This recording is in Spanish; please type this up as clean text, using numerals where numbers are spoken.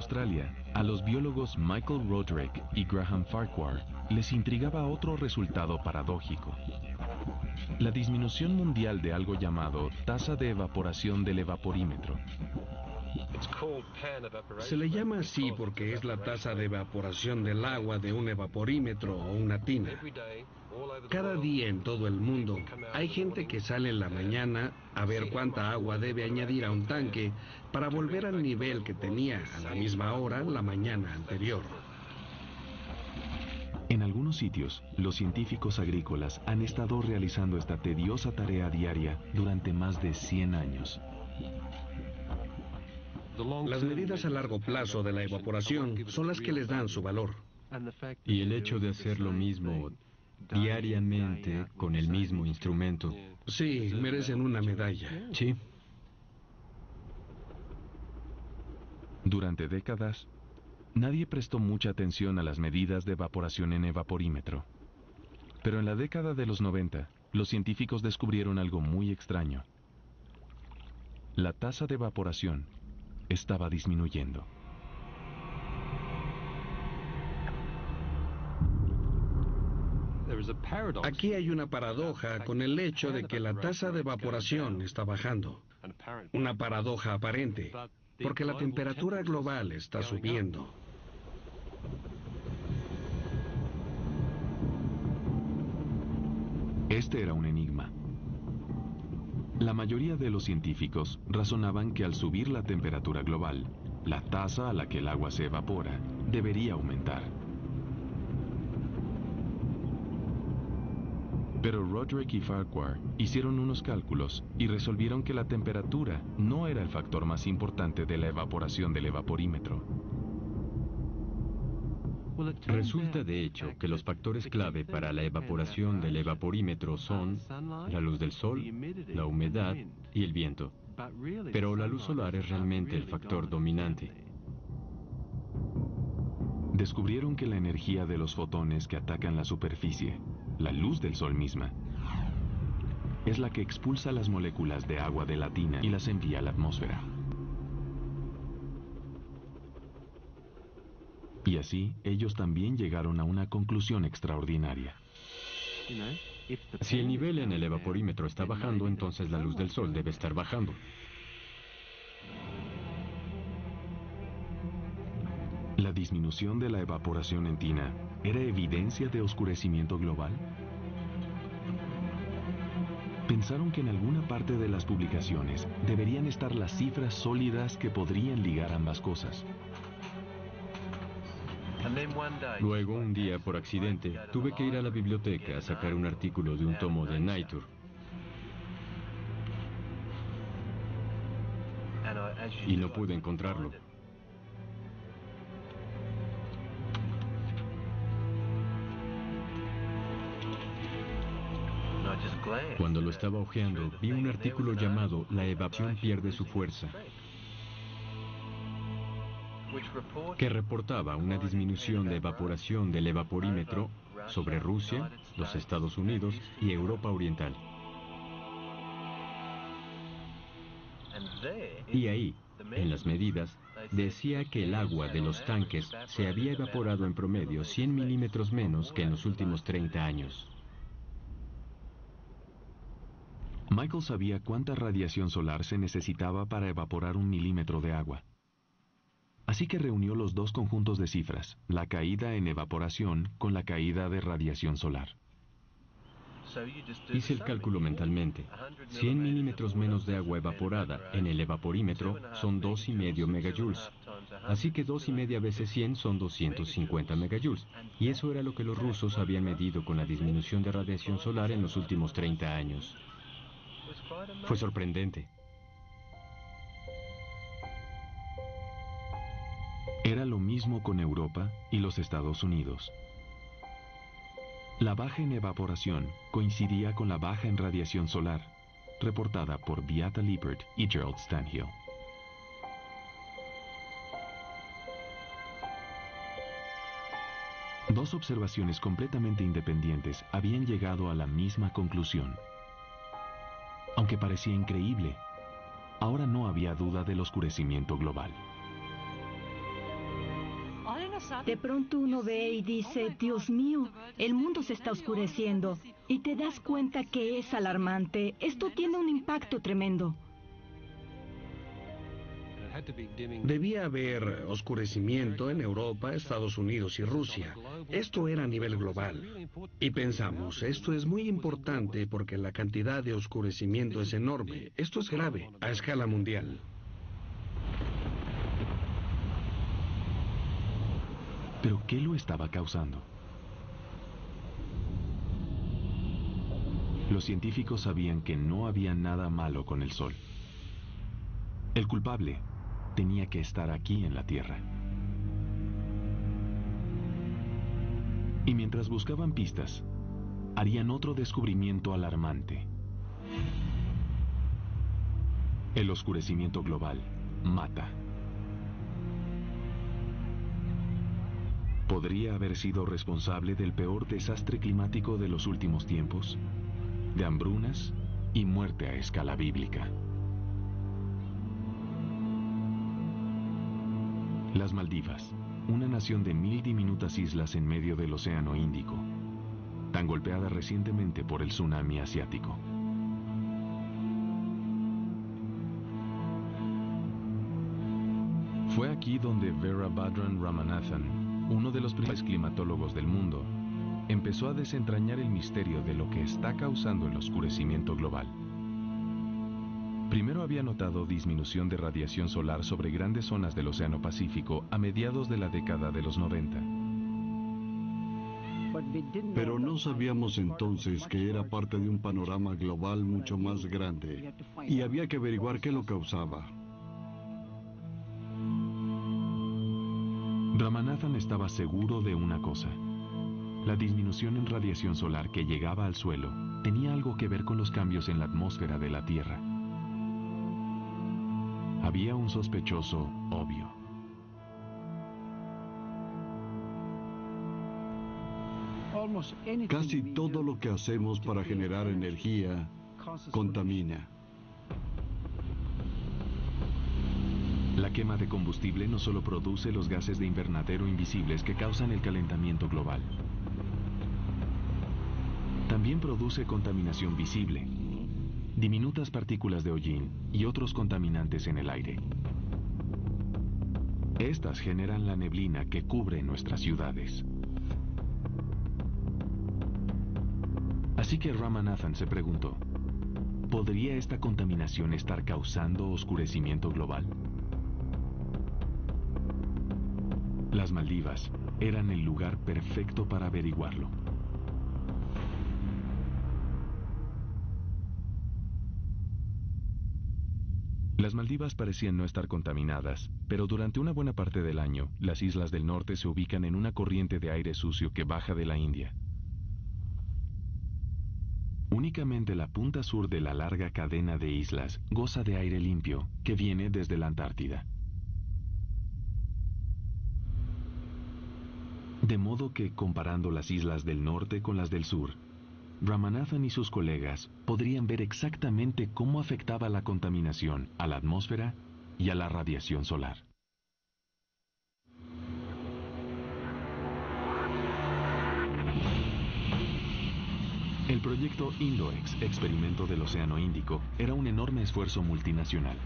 Australia, a los biólogos Michael Roderick y Graham Farquhar les intrigaba otro resultado paradójico: la disminución mundial de algo llamado tasa de evaporación del evaporímetro. Se le llama así porque es la tasa de evaporación del agua de un evaporímetro o una tina. Cada día en todo el mundo hay gente que sale en la mañana a ver cuánta agua debe añadir a un tanque para volver al nivel que tenía a la misma hora la mañana anterior. En algunos sitios, los científicos agrícolas han estado realizando esta tediosa tarea diaria durante más de 100 años. Las medidas a largo plazo de la evaporación son las que les dan su valor. Y el hecho de hacer lo mismo diariamente con el mismo instrumento. Sí, merecen una medalla. Sí. Durante décadas, nadie prestó mucha atención a las medidas de evaporación en evaporímetro. Pero en la década de los 90, los científicos descubrieron algo muy extraño. La tasa de evaporación estaba disminuyendo. Aquí hay una paradoja con el hecho de que la tasa de evaporación está bajando. Una paradoja aparente, porque la temperatura global está subiendo. Este era un enigma. La mayoría de los científicos razonaban que al subir la temperatura global, la tasa a la que el agua se evapora debería aumentar. Pero Roderick y Farquhar hicieron unos cálculos y resolvieron que la temperatura no era el factor más importante de la evaporación del evaporímetro. Resulta de hecho que los factores clave para la evaporación del evaporímetro son la luz del sol, la humedad y el viento. Pero la luz solar es realmente el factor dominante. Descubrieron que la energía de los fotones que atacan la superficie, la luz del sol misma, es la que expulsa las moléculas de agua de la tina y las envía a la atmósfera. Y así, ellos también llegaron a una conclusión extraordinaria. Si el nivel en el evaporímetro está bajando, entonces la luz del sol debe estar bajando. ¿La disminución de la evaporación en tina era evidencia de oscurecimiento global? Pensaron que en alguna parte de las publicaciones deberían estar las cifras sólidas que podrían ligar ambas cosas. Luego, un día, por accidente, tuve que ir a la biblioteca a sacar un artículo de un tomo de Nature. Y no pude encontrarlo. Cuando lo estaba hojeando, vi un artículo llamado "La evaporización pierde su fuerza", que reportaba una disminución de evaporación del evaporímetro sobre Rusia, los Estados Unidos y Europa Oriental. Y ahí, en las medidas, decía que el agua de los tanques se había evaporado en promedio 100 milímetros menos que en los últimos 30 años. Michael sabía cuánta radiación solar se necesitaba para evaporar 1 milímetro de agua. Así que reunió los dos conjuntos de cifras, la caída en evaporación con la caída de radiación solar. Hice el cálculo mentalmente. 100 milímetros menos de agua evaporada en el evaporímetro son 2,5 megajoules. Así que 2,5 veces 100 son 250 megajoules. Y eso era lo que los rusos habían medido con la disminución de radiación solar en los últimos 30 años. Fue sorprendente. Era lo mismo con Europa y los Estados Unidos. La baja en evaporación coincidía con la baja en radiación solar, reportada por Beata Lippert y Gerald Stanhill. Dos observaciones completamente independientes habían llegado a la misma conclusión. Aunque parecía increíble, ahora no había duda del oscurecimiento global. De pronto uno ve y dice, Dios mío, el mundo se está oscureciendo. Y te das cuenta que es alarmante. Esto tiene un impacto tremendo. Debía haber oscurecimiento en Europa, Estados Unidos y Rusia. Esto era a nivel global. Y pensamos, esto es muy importante porque la cantidad de oscurecimiento es enorme. Esto es grave, a escala mundial. ¿Pero qué lo estaba causando? Los científicos sabían que no había nada malo con el Sol. El culpable tenía que estar aquí en la Tierra. Y mientras buscaban pistas, harían otro descubrimiento alarmante. El oscurecimiento global mata. ¿Podría haber sido responsable del peor desastre climático de los últimos tiempos? De hambrunas y muerte a escala bíblica. Las Maldivas, una nación de 1000 diminutas islas en medio del Océano Índico, tan golpeada recientemente por el tsunami asiático. Fue aquí donde Veerabhadran Ramanathan, uno de los primeros climatólogos del mundo, empezó a desentrañar el misterio de lo que está causando el oscurecimiento global. Primero había notado disminución de radiación solar sobre grandes zonas del Océano Pacífico a mediados de la década de los 90. Pero no sabíamos entonces que era parte de un panorama global mucho más grande y había que averiguar qué lo causaba. Ramanathan estaba seguro de una cosa. La disminución en radiación solar que llegaba al suelo tenía algo que ver con los cambios en la atmósfera de la Tierra. Había un sospechoso obvio. Casi todo lo que hacemos para generar energía contamina. La quema de combustible no solo produce los gases de invernadero invisibles que causan el calentamiento global. También produce contaminación visible, diminutas partículas de hollín y otros contaminantes en el aire. Estas generan la neblina que cubre nuestras ciudades. Así que Ramanathan se preguntó, ¿podría esta contaminación estar causando oscurecimiento global? Las Maldivas eran el lugar perfecto para averiguarlo. Las Maldivas parecían no estar contaminadas, pero durante una buena parte del año, las islas del norte se ubican en una corriente de aire sucio que baja de la India. Únicamente la punta sur de la larga cadena de islas goza de aire limpio que viene desde la Antártida. De modo que, comparando las islas del norte con las del sur, Ramanathan y sus colegas podrían ver exactamente cómo afectaba la contaminación a la atmósfera y a la radiación solar. El proyecto INDOEX, experimento del Océano Índico, era un enorme esfuerzo multinacional.